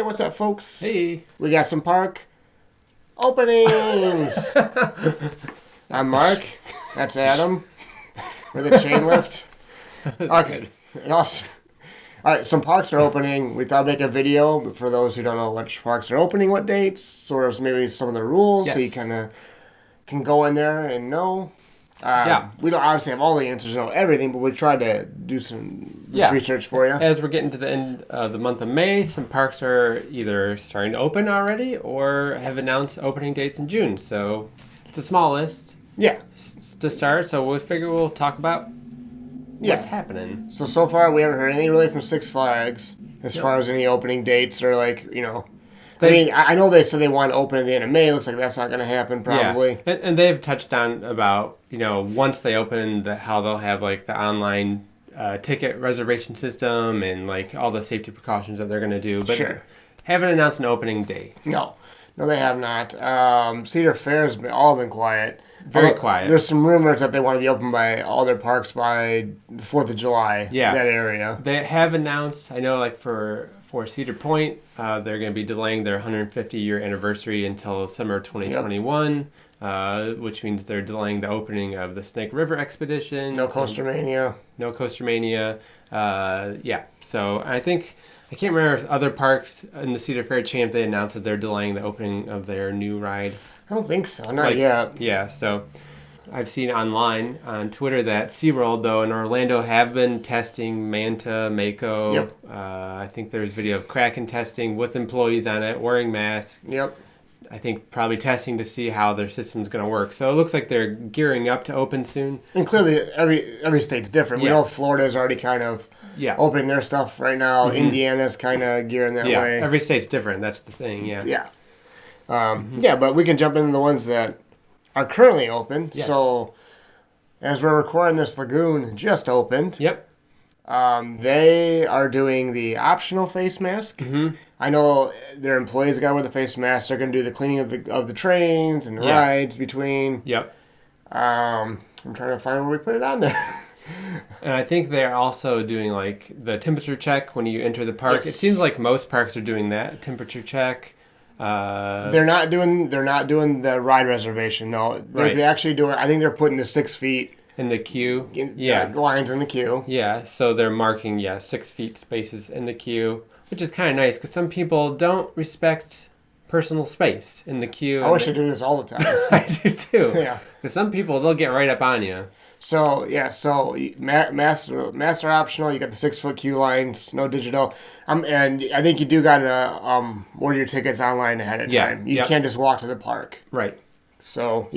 Hey, what's up, folks? Hey. We got some park openings. I'm Mark. That's Adam. With a chain lift. Okay. And also, all right, some parks are opening. We thought I'd make a video, but for those who don't know which parks are opening, what dates, sort of maybe some of the rules, Yes. so you kind of can go in there and know. We don't obviously have all the answers, know everything, but we tried to do some research for you. As we're getting to the end of the month of May, some parks are either starting to open already or have announced opening dates in June. So it's a small list to start. So we figure we'll talk about what's happening. So far, we haven't heard anything really from Six Flags as far as any opening dates or I know they said they want to open at the end of May. It looks like that's not going to happen probably. Yeah. And they've touched on about, once they open, how they'll have like the online ticket reservation system and like all the safety precautions that they're going to do. But haven't announced an opening date. No, they have not. Cedar Fair's all been quiet. Very quiet. There's some rumors that they want to be open by all their parks by the 4th of July. Yeah. That area. They have announced, I know like for Cedar Point, they're going to be delaying their 150-year anniversary until summer 2021, which means they're delaying the opening of the Snake River Expedition. No Coaster Mania. So I think, I can't remember if other parks in the Cedar Fair chain, if they announced that they're delaying the opening of their new ride. I don't think so. Not yet. Yeah, so I've seen online on Twitter that SeaWorld, though, in Orlando have been testing Manta, Mako. Yep. I think there's video of Kraken testing with employees on it, wearing masks. Yep. I think probably testing to see how their system's going to work. So it looks like they're gearing up to open soon. And clearly, every state's different. We know Florida's already kind of opening their stuff right now. Mm-hmm. Indiana's kind of gearing that way. Yeah, every state's different. That's the thing, Yeah, but we can jump into the ones that are currently open. Yes. So, as we're recording, this lagoon just opened. Yep. They are doing the optional face mask. Mm-hmm. I know their employees got to wear the face mask. They're going to do the cleaning of the trains and the rides between. Yep. I'm trying to find where we put it on there. And I think they're also doing like the temperature check when you enter the park. Yes. It seems like most parks are doing that temperature check. They're not doing the ride reservation. No, they're actually doing. I think they're putting the 6 feet in the queue. Lines in the queue. Yeah, so they're marking 6 feet spaces in the queue, which is kind of nice because some people don't respect personal space in the queue. I wish I do this all the time. I do too. Yeah, because some people they'll get right up on you. So masks are optional. You got the 6 foot queue lines, no digital. And I think you do got to order your tickets online ahead of time. You can't just walk to the park. Right. So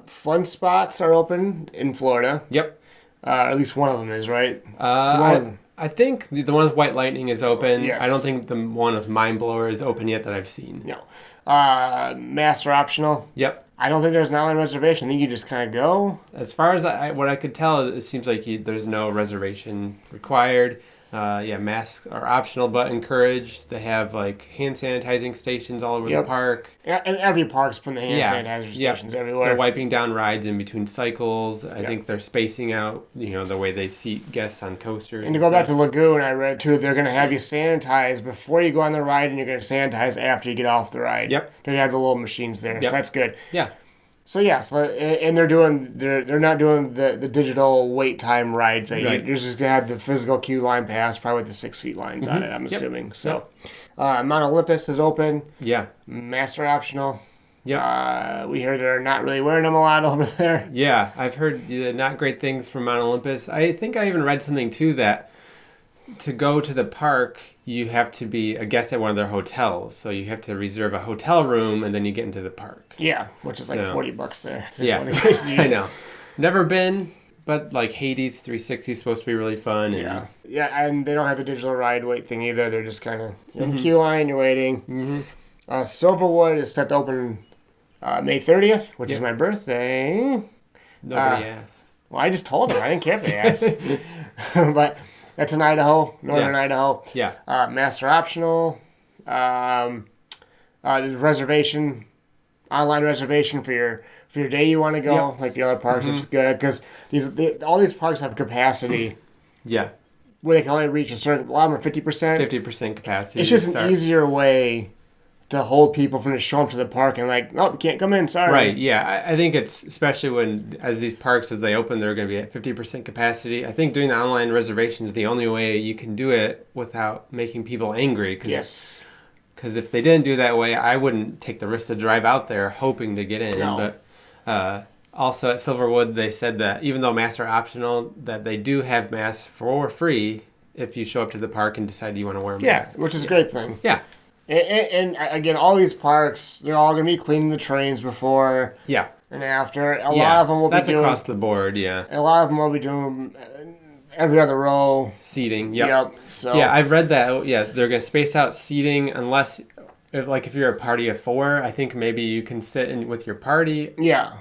fun spots are open in Florida. Yep. At least one of them is, right. I think the one with White Lightning is open. Yes. I don't think the one with Mind Blower is open yet that I've seen. No. Masks are optional. Yep. I don't think there's an online reservation. I think you just kind of go. As far as what I could tell, it seems like there's no reservation required. Masks are optional but encouraged. They have like hand sanitizing stations all over the park. Yeah, and every park's putting the hand sanitizer stations everywhere. They're wiping down rides in between cycles. I think they're spacing out, the way they seat guests on coasters. And to go back to Lagoon, I read too, they're going to have you sanitize before you go on the ride, and you're going to sanitize after you get off the ride. Yep. They have the little machines there, so that's good. Yeah. So and they're not doing the digital wait time ride thing. Right. You're just gonna have the physical queue line pass, probably with the 6 feet lines on it. I'm assuming. So, Mount Olympus is open. Yeah. Masks are optional. Yeah. We heard they're not really wearing them a lot over there. Yeah, I've heard not great things from Mount Olympus. I think I even read something too that to go to the park, you have to be a guest at one of their hotels. So you have to reserve a hotel room and then you get into the park. Yeah, which is like $40 there. I know. Never been, but like Hades 360 is supposed to be really fun. And and they don't have the digital ride wait thing either. They're just kind of in the queue line, you're waiting. Mm-hmm. Silverwood is set to open May 30th, which is my birthday. Nobody asked. Well, I just told them. I didn't care if they asked. But that's in Idaho, northern Idaho. Yeah. Master optional. There's reservation, online reservation for your day you want to go, like the other parks, which is good because all these parks have capacity. Yeah. where they can only reach a certain, a lot of them are 50%. 50% capacity. It's just an easier way to hold people from just showing up to the park and like, no, you can't come in, sorry. Right, yeah. I think it's, especially when, as these parks, as they open, they're going to be at 50% capacity. I think doing the online reservation is the only way you can do it without making people angry. Yes. Because if they didn't do that way, I wouldn't take the risk to drive out there hoping to get in. No. But also at Silverwood, they said that even though masks are optional, that they do have masks for free if you show up to the park and decide you want to wear a mask. Yeah, which is a great thing. Yeah. And again, all these parks, they're all going to be cleaning the trains before and after. A lot of them will be doing... That's across the board, yeah. A lot of them will be doing every other row. Seating, yep. So. Yeah, I've read that. Yeah, they're going to space out seating unless, if you're a party of 4, I think maybe you can sit in with your party. Yeah.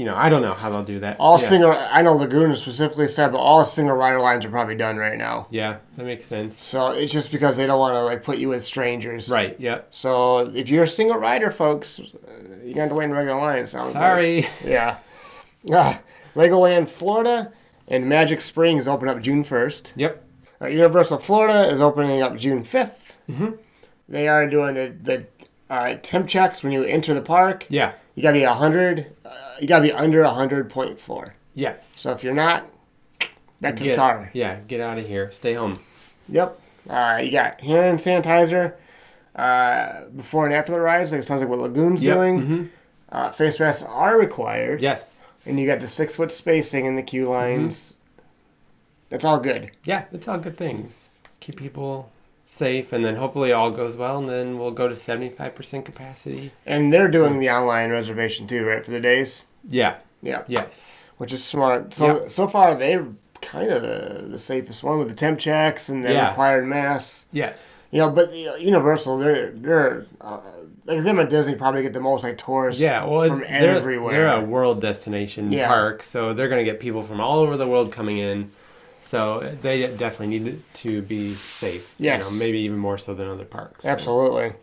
I don't know how they'll do that. I know Laguna specifically said, but all single rider lines are probably done right now. Yeah, that makes sense. So it's just because they don't want to put you with strangers. Right, yep. So if you're a single rider, folks, you're going to have to wait in regular line, it sounds Sorry. like. Yeah. Legoland Florida and Magic Springs open up June 1st. Yep. Universal Florida is opening up June 5th. Mm-hmm. They are doing the temp checks when you enter the park. Yeah. You got to be 100. You got to be under 100.4. Yes. So if you're not, back to the car. Yeah, get out of here. Stay home. Yep. You got hand sanitizer before and after the rides. Like it sounds like what Lagoon's doing. Mm-hmm. Face masks are required. Yes. And you got the 6-foot spacing in the queue lines. Mm-hmm. That's all good. Yeah, it's all good things. Keep people safe, and then hopefully all goes well, and then we'll go to 75% capacity. And they're doing the online reservation too, right, for the days? Yeah. Yeah. Yes. Which is smart. So far, they're kind of the safest one with the temp checks and the required masks. Yes. But Universal, they're like them at Disney probably get the most tourists from everywhere. They're a world destination park, so they're going to get people from all over the world coming in. So they definitely need to be safe. Yes. Maybe even more so than other parks. Absolutely.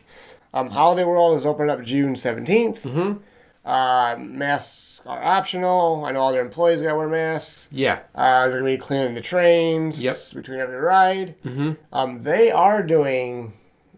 Holiday World is opening up June 17th. Mm-hmm. Masks are optional. I know all their employees got to wear masks. Yeah. They're going to be cleaning the trains between every ride. Mm-hmm. They are doing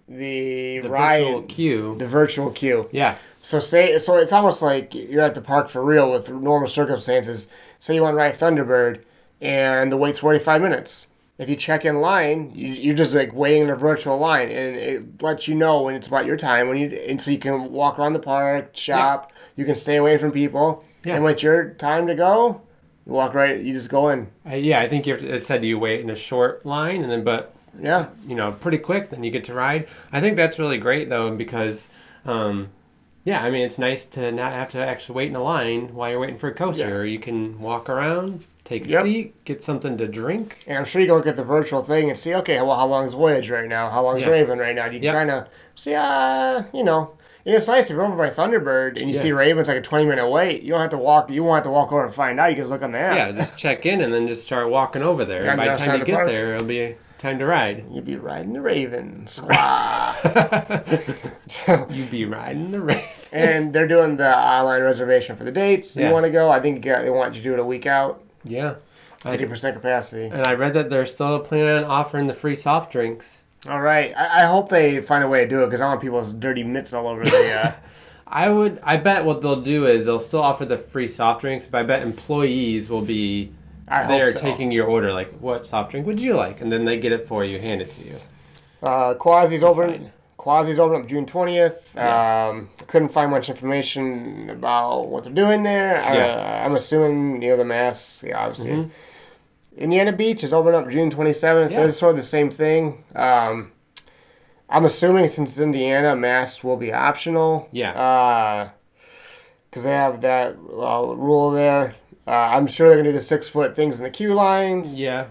the ride, virtual queue. The virtual queue. Yeah. So it's almost like you're at the park for real with normal circumstances. Say you want to ride Thunderbird, and the wait's 45 minutes. If you check in line, you're just waiting in a virtual line, and it lets you know when it's about your time. And so you can walk around the park, shop. You can stay away from people. Yeah. And when it's your time to go, you walk right. You just go in. I think it said you wait in a short line, and then pretty quick. Then you get to ride. I think that's really great though because. It's nice to not have to actually wait in a line while you're waiting for a coaster. You can walk around, take a seat, get something to drink. And I'm sure you can look at the virtual thing and see, okay, well, how long is Voyage right now? How long is Raven right now? You can kind of see, it's nice if you're over by Thunderbird and you see Raven's like a 20-minute wait. You don't have to walk. You won't have to walk over and find out. You can just look on the app. Yeah, just check in and then just start walking over there. And by the time you get there, it'll be time to ride. You'll be riding the Raven. You be riding the Raven. And they're doing the online reservation for the dates. You want to go? I think they want you to do it a week out. Yeah. 50% capacity. And I read that they're still planning on offering the free soft drinks. All right. I hope they find a way to do it because I want people's dirty mitts all over the... I bet what they'll do is they'll still offer the free soft drinks, but I bet employees will be there taking your order. Like, what soft drink would you like? And then they get it for you, hand it to you. Quasi's open up June 20th. Yeah. Couldn't find much information about what they're doing there. I'm assuming, the masks, obviously. Mm-hmm. Indiana Beach is open up June 27th. Yeah. They're sort of the same thing. I'm assuming since it's Indiana, masks will be optional. Yeah. Because they have that rule there. I'm sure they're going to do the 6-foot things in the queue lines. Yeah.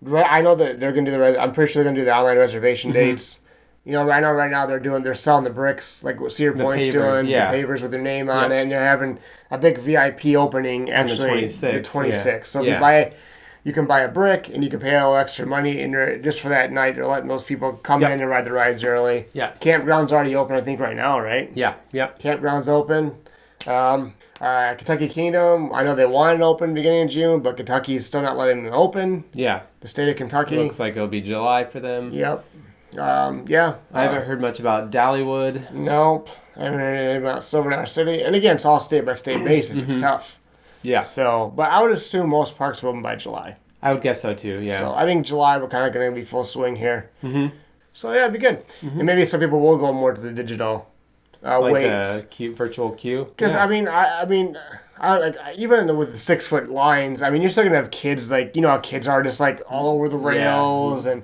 I know that they're going to do I'm pretty sure they're going to do the online reservation dates. Right now they're selling the bricks, like what Cedar Point's doing, the pavers with their name on it, and they're having a big VIP opening actually the 26th. Yeah. So if you can buy a brick and you can pay a little extra money, and just for that night, they're letting those people come in and ride the rides early. Yeah. Campground's already open, I think, right now, right? Yeah. Yep. Campground's open. Kentucky Kingdom, I know they wanted to open beginning of June, but Kentucky's still not letting them open. Yeah. The state of Kentucky. It looks like it'll be July for them. Yep. Yeah. I haven't heard much about Dollywood. Nope. I haven't heard anything about Silver Dollar City. And again, it's all state by state basis. It's tough. Yeah. So, but I would assume most parks will open by July. I would guess so too, yeah. So I think July we're kind of going to be full swing here. Mm-hmm. So yeah, it'd be good. Mm-hmm. And maybe some people will go more to the digital like ways. The virtual queue. Because yeah. I mean, like even with the 6 foot lines, I mean, you're still gonna have kids like how kids are just like all over the rails and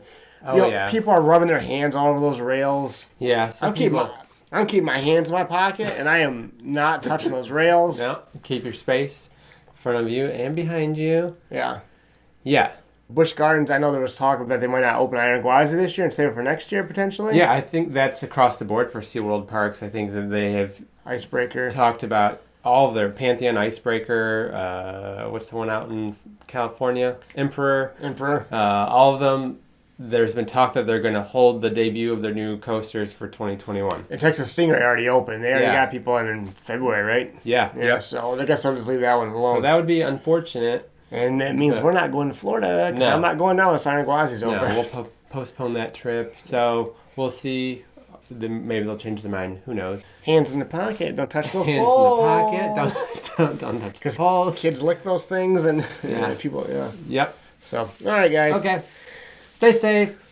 people are rubbing their hands all over those rails. Yeah, I'm keeping my hands in my pocket and I am not touching those rails. No, keep your space in front of you and behind you. Yeah. Yeah. Busch Gardens, I know there was talk that they might not open Iron Gwazi this year and save it for next year potentially. Yeah, I think that's across the board for SeaWorld parks. I think that they have Icebreaker talked about all of their Pantheon, Icebreaker, what's the one out in California? Emperor. All of them, there's been talk that they're going to hold the debut of their new coasters for 2021. And Texas Stingray already opened. They already got people in February, right? Yeah. Yeah, so I guess I'll just leave that one alone. So that would be unfortunate. And it means we're not going to Florida because I'm not going down unless Iron Gwazi's open. No, we'll postpone that trip. So we'll see. Maybe they'll change their mind. Who knows? Hands in the pocket. Don't touch those Hands balls. in the pocket. Don't touch the balls. Kids lick those things and people, Yep. So, all right, guys. Okay. Stay safe.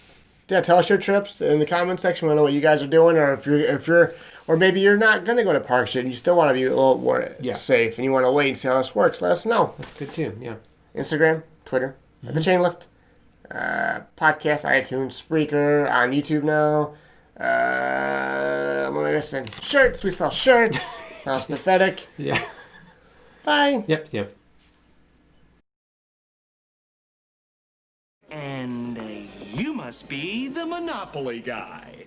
Yeah, tell us your trips in the comment section. We want to know what you guys are doing, or if you're, or maybe you're not going to go to parks yet and you still want to be a little more safe and you want to wait and see how this works. Let us know. That's good too. Yeah. Instagram, Twitter, at the Chain Lift, podcast, iTunes, Spreaker, on YouTube now. What am I missing? Shirts. We sell shirts. That was pathetic. Yeah. Bye. Yep. And you must be the Monopoly guy.